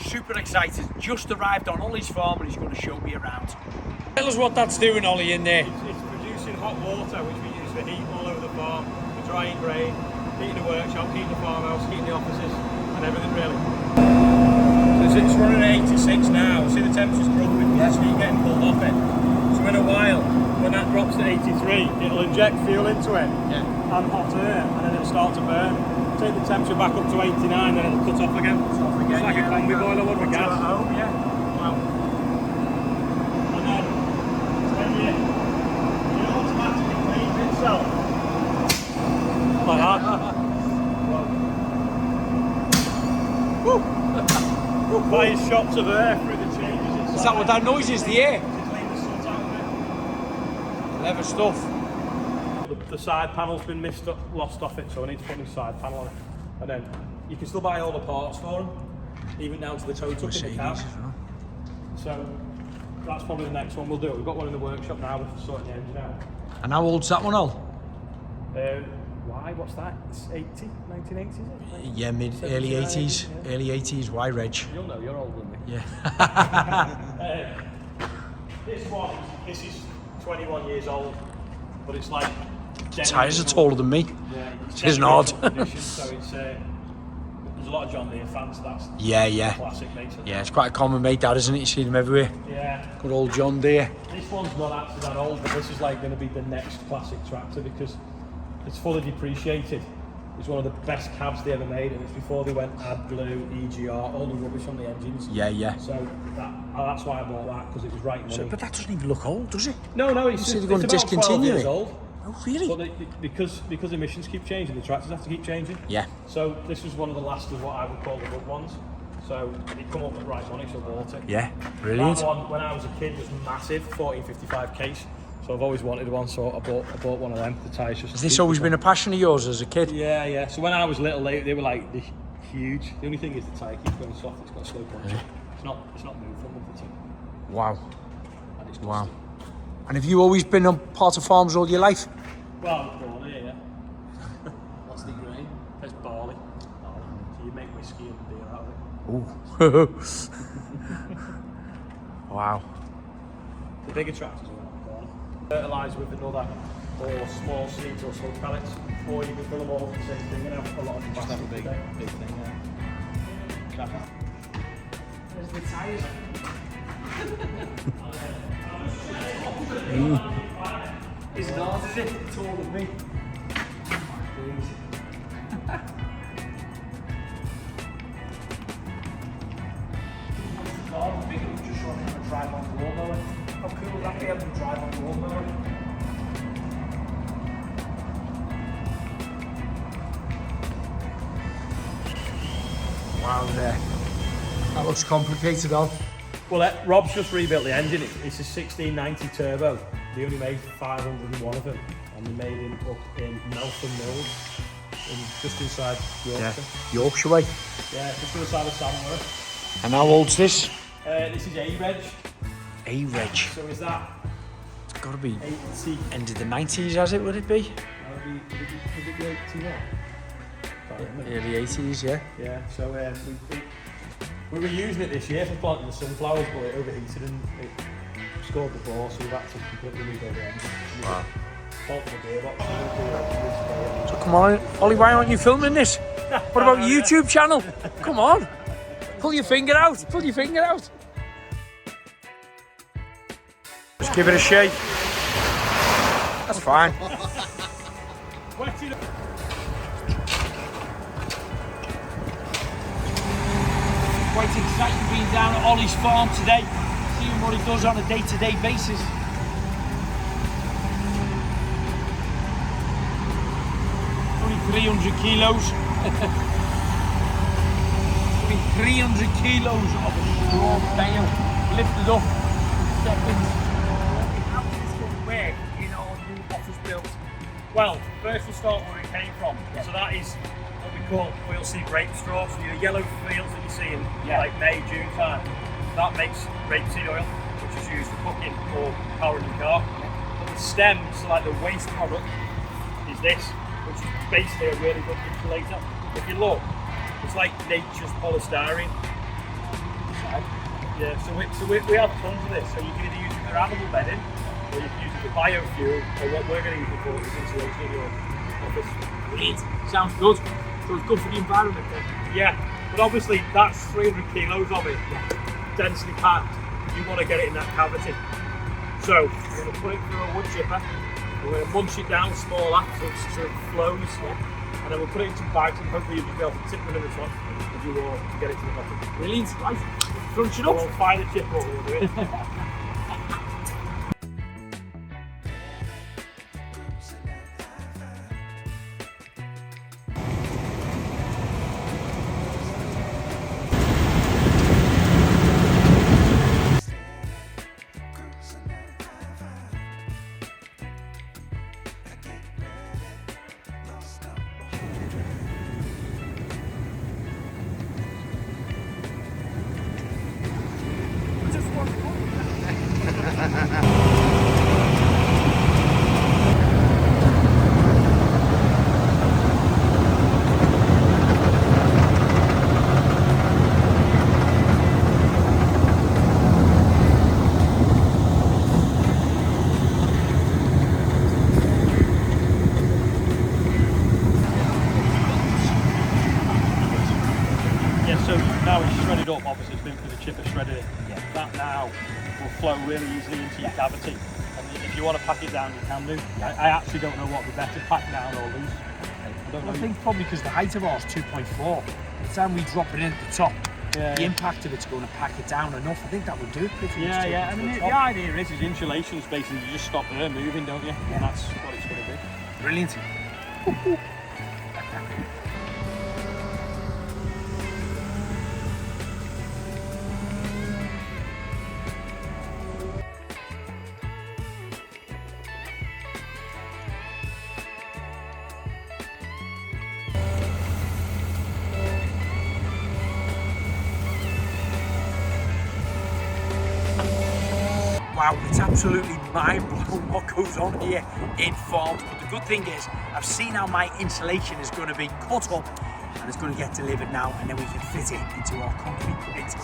Super excited. Just arrived on Olly's farm and he's going to show me around. Tell us what that's doing, Ollie, in there. It's producing hot water, which we use for heat all over the farm, for drying grain, heating the workshop, heating the farmhouse, heating the offices, and everything really. So it's running at 86 now. See the temperature's dropping, there's heat getting pulled off it. So in a while, when that drops to 83, it'll inject fuel into it and hot air, and then it'll start to burn. Take the temperature back up to 89, then it'll cut off again. It's like a combi boiler one with gas. Home, yeah. Wow. And then it automatically cleans itself. Like that. Woo. Fires shots of air through the changes inside. Is that what that noise is, the air? To clean the soot out of it. Clever stuff. The side panel's been lost off it, so I need to put a new side panel on it. And then you can still buy all the parts for them, even down to the tow truck and the cab. So that's probably the next one we'll do. We've got one in the workshop now, we're sorting the engine out. And how old's that one, Ol? Why? What's that? It's 1980s, is it? Yeah, early 80s. Yeah. Early 80s, why, Reg? You'll know, you're older than me. Yeah. This is 21 years old, but it's like... Tyres are taller than me. Yeah, it isn't odd. So it's, there's a lot of John Deere fans, that's Yeah. classic, mate. Yeah, it's quite a common mate, that, isn't it? You see them everywhere. Yeah. Good old John Deere. This one's not actually that old, but this is like going to be the next classic tractor because it's fully depreciated. It's one of the best cabs they ever made, and it's before they went AdBlue, EGR, all the rubbish on the engines. Yeah. So that's why I bought that, because it was right money. But that doesn't even look old, does it? No, it's they're just, going it's to about 12 discontinue years it. old. Oh, really? But because emissions keep changing, the tractors have to keep changing. Yeah. So this was one of the last of what I would call the good ones. So it come up at right money, so I bought it. Yeah, brilliant. That one, when I was a kid, was massive, 1455 case. So I've always wanted one, so I bought one of them. The tyres just. Has this always been a passion of yours as a kid? Yeah. So when I was little, they were like huge. The only thing is the tyre keeps going soft. It's got a slow punch. It's not moved from month to two. Wow. And it's Wow. dusty. And have you always been on part of farms all your life? Well, I was born here, yeah. What's the grain? It's barley. So you make whiskey and beer out of it. Ooh. Wow. The bigger tractors are around the corner. Fertilise with another, or small seeds or small pellets, or you can fill them all with the same thing and have a lot of capacity. Just have a big thing, yeah. There's the tyres. Isn't ours, is it? It's all of me. Just running on a drive on lawnmower. How cool would that be able to drive on lawnmower? Wow, there. That looks complicated, Al. Well, Rob's just rebuilt the engine. It's a 1690 turbo. They only made 501 of them, and they made him up in Melton Mills, just inside Yorkshire. Yeah, Yorkshire way. Yeah, just inside of Samworth. And how old's this? This is A-Reg. A-Reg. So is that It's got to be 80? end of the 90s, has it, would it be? Would it be 81? Early 80s, yeah. Yeah, so we were using it this year for planting the sunflowers, but it overheated and it scored the ball, so we've had to completely rebuild the engine. Wow. Fault for the gearbox. So come on, Ollie, why aren't you filming this? What about your YouTube channel? Come on. Pull your finger out. Pull your finger out. Just give it a shake. That's fine. Quite exciting being down at Olly's farm today, seeing what he does on a day-to-day basis. Only 300 kilos. Only 300 kilos of a straw bale lifted up in seconds. How does this one work in our new office build? Well, first we'll start where it came from. Yeah. So that is what we call oilseed rape straw. So your yellow fields that you see in like May, June time, that makes rapeseed oil, which is used for cooking or powering the car. But the stems, so like the waste product, is this, which is basically a really good insulator. If you look, it's like nature's polystyrene. Yeah, so we have tons of this. So you can either use it for animal bedding, or you can use it for biofuel, or what we're going to use it for is insulation in your office. Brilliant. Sounds good. So it's good for the environment then. Yeah, but obviously that's 300 kilos of it, densely packed. You want to get it in that cavity. So we're going to put it through a wood chipper. We're going to munch it down smaller so it flows. And then we'll put it into bags and hopefully you'll be able to tip them in the top as you walk to get it to the bottom. Brilliant. Right. Crunch it So up. we'll fire the chipper up, we'll do it. Yeah, so now it's shredded up, obviously it's been through the chipper, shredded it. Yeah. That now will flow really easily into your cavity. And if you want to pack it down, you can do. I actually don't know what would be better, pack down or loose. I don't know. I think probably because the height of ours is 2.4. By the time we drop it in at the top, the impact of it's going to pack it down enough. I think that would do it pretty much. Yeah. I mean, the idea is insulation is basically you just stop the air moving, don't you? Yeah. And that's what it's going to be. Brilliant. Wow, it's absolutely mind-blowing what goes on here in farms. But the good thing is, I've seen how my insulation is going to be cut up and it's going to get delivered now, and then we can fit it into our concrete pit.